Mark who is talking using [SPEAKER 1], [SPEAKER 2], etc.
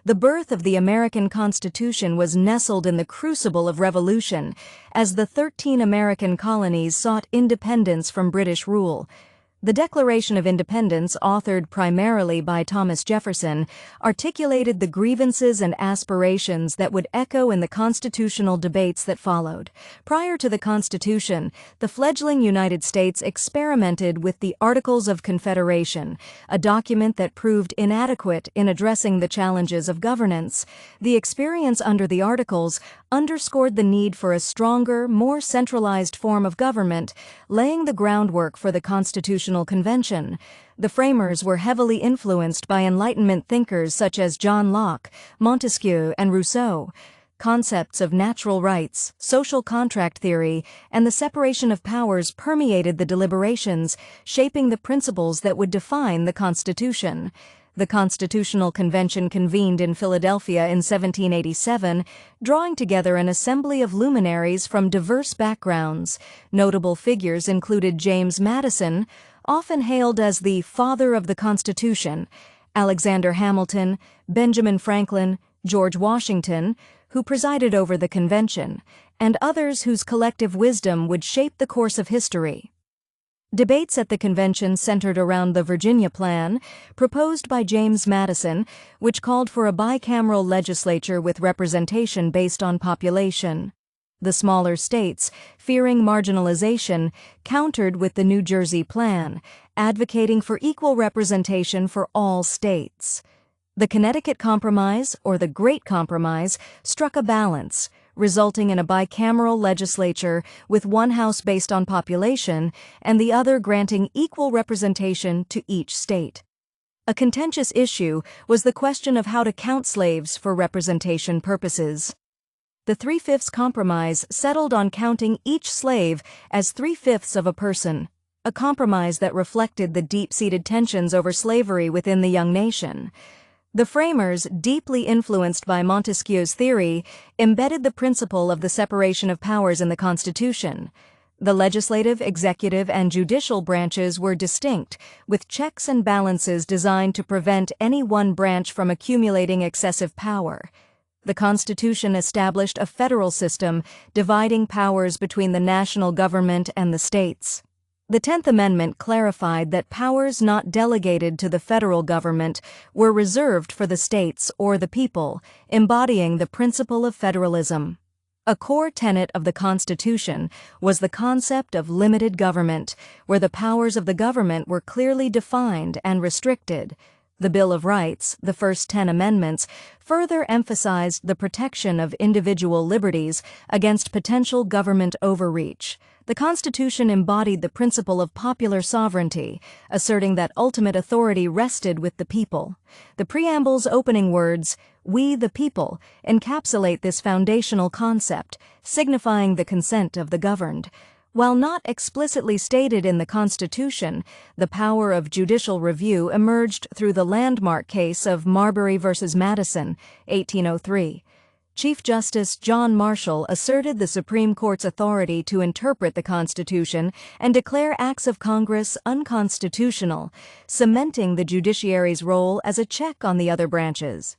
[SPEAKER 1] The birth of the American Constitution was nestled in the crucible of revolution, as the 13 American colonies sought independence from British rule. The Declaration of Independence, authored primarily by Thomas Jefferson, articulated the grievances and aspirations that would echo in the constitutional debates that followed. Prior to the Constitution, the fledgling United States experimented with the Articles of Confederation, a document that proved inadequate in addressing the challenges of governance. The experience under the Articles underscored the need for a stronger, more centralized form of government, laying the groundwork for the Constitutional Convention. The framers were heavily influenced by Enlightenment thinkers such as John Locke, Montesquieu, and Rousseau. Concepts of natural rights, social contract theory, and the separation of powers permeated the deliberations, shaping the principles that would define the Constitution. The Constitutional Convention convened in Philadelphia in 1787, drawing together an assembly of luminaries from diverse backgrounds. Notable figures included James Madison, often hailed as the father of the Constitution, Alexander Hamilton, Benjamin Franklin, George Washington, who presided over the convention, and others whose collective wisdom would shape the course of history. Debates at the convention centered around the Virginia Plan, proposed by James Madison, which called for a bicameral legislature with representation based on population. The smaller states, fearing marginalization, countered with the New Jersey Plan, advocating for equal representation for all states. The Connecticut Compromise, or the Great Compromise, struck a balance, resulting in a bicameral legislature with one house based on population and the other granting equal representation to each state. A contentious issue was the question of how to count slaves for representation purposes. The Three-Fifths Compromise settled on counting each slave as 3/5 of a person, a compromise that reflected the deep-seated tensions over slavery within the young nation. The framers, deeply influenced by Montesquieu's theory, embedded the principle of the separation of powers in the Constitution. The legislative, executive, and judicial branches were distinct, with checks and balances designed to prevent any one branch from accumulating excessive power. The Constitution established a federal system, dividing powers between the national government and the states. The 10th Amendment clarified that powers not delegated to the federal government were reserved for the states or the people, embodying the principle of federalism. A core tenet of the Constitution was the concept of limited government, where the powers of the government were clearly defined and restricted. The Bill of Rights, the first 10 amendments, further emphasized the protection of individual liberties against potential government overreach. The Constitution embodied the principle of popular sovereignty, asserting that ultimate authority rested with the people. The preamble's opening words, "We the people," encapsulate this foundational concept, signifying the consent of the governed. While not explicitly stated in the Constitution, the power of judicial review emerged through the landmark case of Marbury v. Madison, 1803. Chief Justice John Marshall asserted the Supreme Court's authority to interpret the Constitution and declare acts of Congress unconstitutional, cementing the judiciary's role as a check on the other branches.